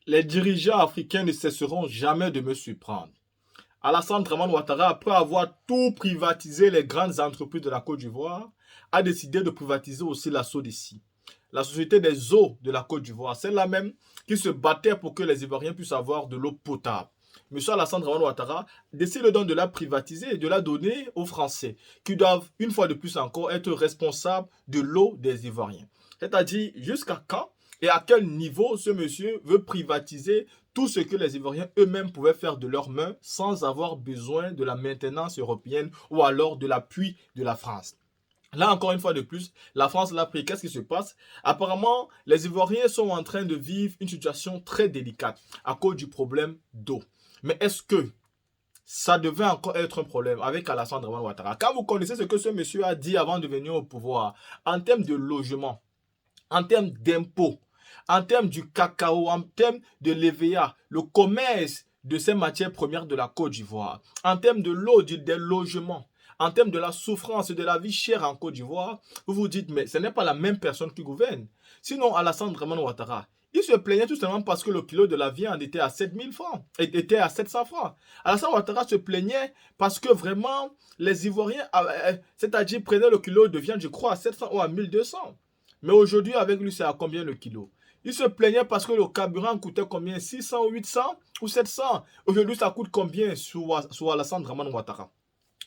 Les dirigeants africains ne cesseront jamais de me surprendre. Alassane Dramane Ouattara, après avoir tout privatisé les grandes entreprises de la Côte d'Ivoire, a décidé de privatiser aussi la SODECI, la Société des eaux de la Côte d'Ivoire. Celle-là même qui se battait pour que les Ivoiriens puissent avoir de l'eau potable. M. Alassane Dramane Ouattara décide donc de la privatiser et de la donner aux Français, qui doivent, une fois de plus encore, être responsables de l'eau des Ivoiriens. C'est-à-dire, jusqu'à quand et à quel niveau ce monsieur veut privatiser tout ce que les Ivoiriens eux-mêmes pouvaient faire de leurs mains sans avoir besoin de la maintenance européenne ou alors de l'appui de la France. Là, encore une fois de plus, la France l'a pris. Qu'est-ce qui se passe? Apparemment, les Ivoiriens sont en train de vivre une situation très délicate à cause du problème d'eau. Mais est-ce que ça devait encore être un problème avec Alassane Dramane Ouattara? Quand vous connaissez ce que ce monsieur a dit avant de venir au pouvoir, en termes de logement, en termes d'impôts, en termes du cacao, en termes de l'EVA, le commerce de ces matières premières de la Côte d'Ivoire, en termes de l'eau, des logements, en termes de la souffrance et de la vie chère en Côte d'Ivoire, vous vous dites, mais ce n'est pas la même personne qui gouverne. Sinon, Alassane Dramane Ouattara, il se plaignait tout simplement parce que le kilo de la viande était à 7000 francs, était à 700 francs. Alassane Ouattara se plaignait parce que vraiment, les Ivoiriens, c'est-à-dire prenaient le kilo de viande, je crois, à 700 ou à 1200. Mais aujourd'hui, avec lui, c'est à combien le kilo? Il se plaignait parce que le carburant coûtait combien? 600 ou 800 ou 700. Aujourd'hui, ça coûte combien sous Alassane Dramane Ouattara?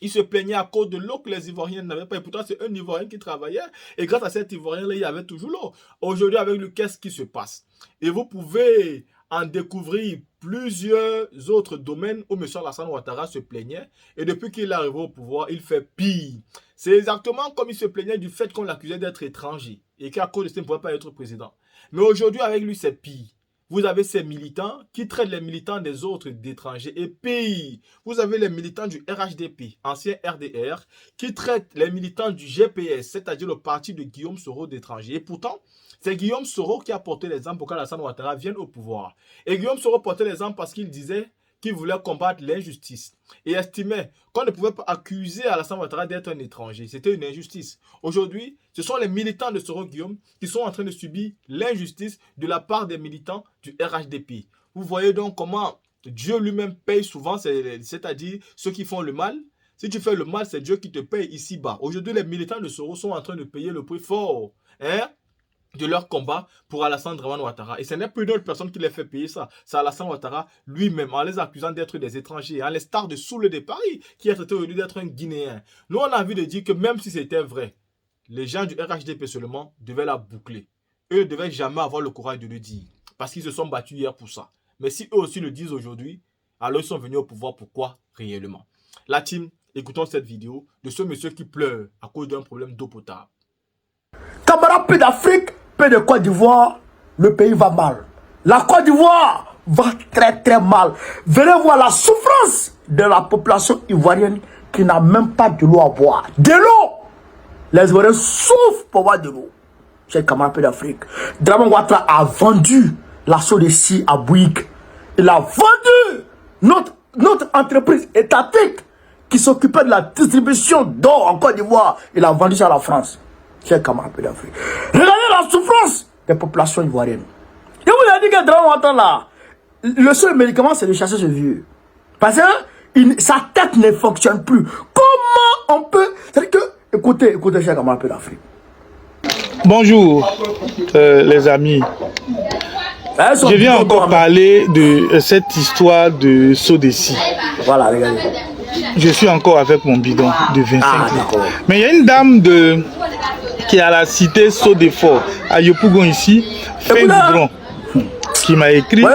Il se plaignait à cause de l'eau que les Ivoiriens n'avaient pas. Et pourtant, c'est un Ivoirien qui travaillait. Et grâce à cet Ivoirien-là, il y avait toujours l'eau. Aujourd'hui, avec lui, qu'est-ce qui se passe? Et vous pouvez en découvrir plusieurs autres domaines où M. Alassane Ouattara se plaignait. Et depuis qu'il est arrivé au pouvoir, il fait pire. C'est exactement comme il se plaignait du fait qu'on l'accusait d'être étranger. Et qu'à cause de ça, il ne pouvait pas être président. Mais aujourd'hui, avec lui, c'est pire. Vous avez ces militants qui traitent les militants des autres d'étrangers. Et pire, vous avez les militants du RHDP, ancien RDR, qui traitent les militants du GPS, c'est-à-dire le parti de Guillaume Soro d'étrangers. Et pourtant, c'est Guillaume Soro qui a porté l'exemple pour qu'Alassane Ouattara vienne au pouvoir. Et Guillaume Soro portait l'exemple parce qu'il disait qu'il voulait combattre l'injustice et estimait qu'on ne pouvait pas accuser Alassane Ouattara d'être un étranger. C'était une injustice. Aujourd'hui, ce sont les militants de Soro Guillaume qui sont en train de subir l'injustice de la part des militants du RHDP. Vous voyez donc comment Dieu lui-même paye souvent, c'est-à-dire ceux qui font le mal. Si tu fais le mal, c'est Dieu qui te paye ici-bas. Aujourd'hui, les militants de Soro sont en train de payer le prix fort de leur combat pour Alassane Dramane Ouattara. Et ce n'est plus d'autres personnes qui les fait payer ça. C'est Alassane Ouattara lui-même, en les accusant d'être des étrangers, en les stars de Soule de Paris, qui est traité aujourd'hui d'être un Guinéen. Nous, on a envie de dire que même si c'était vrai, les gens du RHDP seulement devaient la boucler. Eux ne devaient jamais avoir le courage de le dire. Parce qu'ils se sont battus hier pour ça. Mais si eux aussi le disent aujourd'hui, alors ils sont venus au pouvoir. Pourquoi réellement? La team, écoutons cette vidéo de ce monsieur qui pleure à cause d'un problème d'eau potable. Camarades, peu d'Afrique, peu de Côte d'Ivoire, le pays va mal. La Côte d'Ivoire va très très mal. Venez voir la souffrance de la population ivoirienne qui n'a même pas de l'eau à boire. De l'eau! Les Ivoiriens souffrent pour boire de l'eau. Chers camarades, peu d'Afrique, Dramane Ouattara a vendu la SODECI à Bouygues. Il a vendu notre entreprise étatique qui s'occupait de la distribution d'eau en Côte d'Ivoire. Il a vendu ça à la France. Chers camarades d'Afrique, regardez la souffrance des populations ivoiriennes. Je vous ai dit que Dramane Ouattara là, le seul médicament c'est de chasser ce vieux. Parce que sa tête ne fonctionne plus. Comment on peut... C'est-à-dire que, écoutez, chers camarades d'Afrique. Bonjour les amis. Je viens encore parler de cette histoire de SODECI. Voilà, regardez. Je suis encore avec mon bidon de 25 litres. Mais il y a une dame qui est à la cité Sodefort, à Yopougon ici, Fin qui m'a écrit.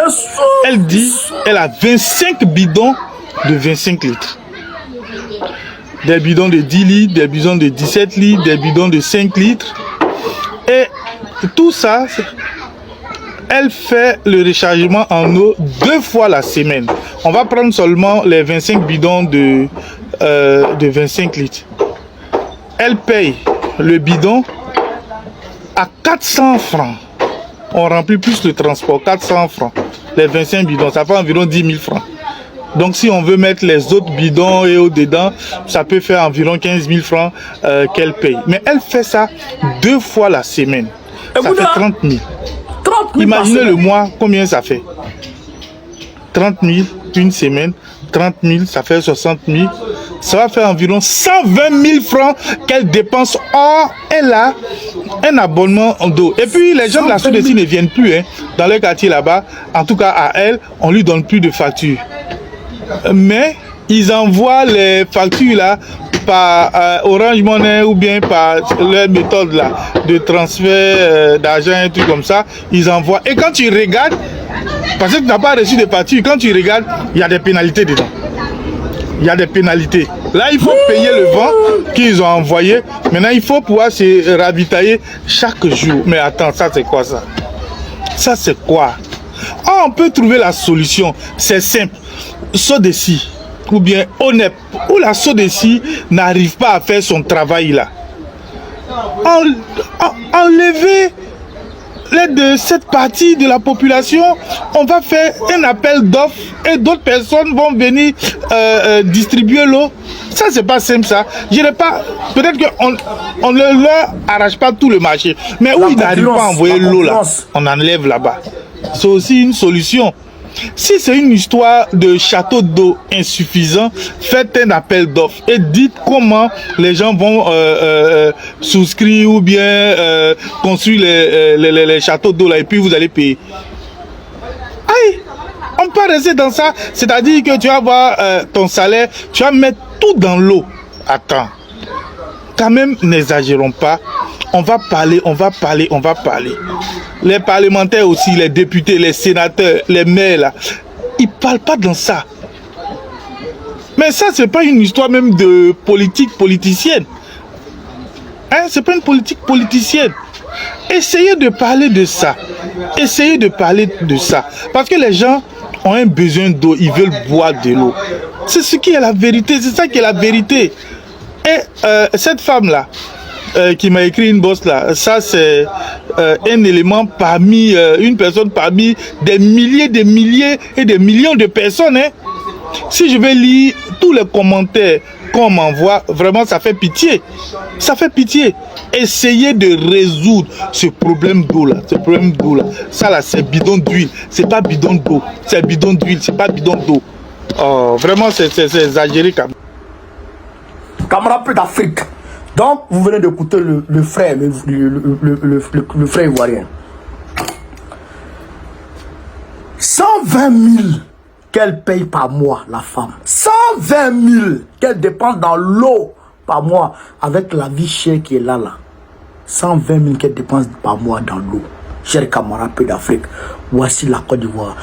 Elle dit elle a 25 bidons de 25 litres. Des bidons de 10 litres, des bidons de 17 litres, des bidons de 5 litres. Et tout ça, elle fait le rechargement en eau 2 fois la semaine. On va prendre seulement les 25 bidons de 25 litres. Elle paye le bidon à 400 francs. On remplit plus le transport, 400 francs. Les 25 bidons, ça fait environ 10 000 francs. Donc si on veut mettre les autres bidons et au-dedans, ça peut faire environ 15 000 francs qu'elle paye. Mais elle fait ça 2 fois la semaine. Ça fait 30 000. 30 000 Imaginez le mois, combien ça fait? 30 000, une semaine, 30 000, ça fait 60 000. Ça va faire environ 120 000 francs qu'elle dépense. Or, elle a un abonnement d'eau. Et puis, les gens de la Sud-Est ne viennent plus hein, dans le quartier là-bas. En tout cas, à elle, on lui donne plus de factures. Mais, ils envoient les factures là par Orange Money ou bien par leur méthode là de transfert d'argent, un truc comme ça. Ils envoient. Et quand tu regardes, parce que tu n'as pas reçu de facture, quand tu regardes, il y a des pénalités dedans. Il y a des pénalités. Là, il faut payer le vent qu'ils ont envoyé. Maintenant, il faut pouvoir se ravitailler chaque jour. Mais attends, ça c'est quoi ça? Ça c'est quoi? Ah, on peut trouver la solution. C'est simple. SODECI ou bien ONEP, où la SODECI n'arrive pas à faire son travail là. Enlever l'aide de cette partie de la population, on va faire un appel d'offres et d'autres personnes vont venir distribuer l'eau. Ça, c'est pas simple ça. Je n'ai pas. Peut-être qu'on ne leur arrache pas tout le marché. Mais où ils n'arrivent pas à envoyer l'eau là, on enlève là-bas. C'est aussi une solution. Si c'est une histoire de château d'eau insuffisant, faites un appel d'offres et dites comment les gens vont souscrire ou bien construire les châteaux d'eau là et puis vous allez payer. Aïe, on peut rester dans ça, c'est-à-dire que tu vas avoir ton salaire, tu vas mettre tout dans l'eau. Attends, quand même n'exagérons pas. On va parler, on va parler, on va parler. Les parlementaires aussi, les députés, les sénateurs, les maires, là, ils ne parlent pas dans ça. Mais ça, ce n'est pas une histoire même de politique politicienne. Hein? Ce n'est pas une politique politicienne. Essayez de parler de ça. Essayez de parler de ça. Parce que les gens ont un besoin d'eau, ils veulent boire de l'eau. C'est ce qui est la vérité, c'est ça qui est la vérité. Et cette femme-là, qui m'a écrit une bosse là, ça c'est un élément parmi une personne parmi des milliers et des millions de personnes. Hein. Si je vais lire tous les commentaires qu'on m'envoie, vraiment ça fait pitié. Ça fait pitié. Essayez de résoudre ce problème d'eau là. Ce problème d'eau là. Ça là c'est bidon d'huile. C'est pas bidon d'eau. C'est bidon d'huile. C'est pas bidon d'eau. Oh, vraiment c'est exagéré quand même. Camarades d'Afrique. Donc, vous venez d'écouter le frère, le frère ivoirien. 120 000 qu'elle paye par mois, la femme. 120 000 qu'elle dépense dans l'eau par mois, avec la vie chère qui est là. 120 000 qu'elle dépense par mois dans l'eau. Chers camarades d'Afrique, voici la Côte d'Ivoire.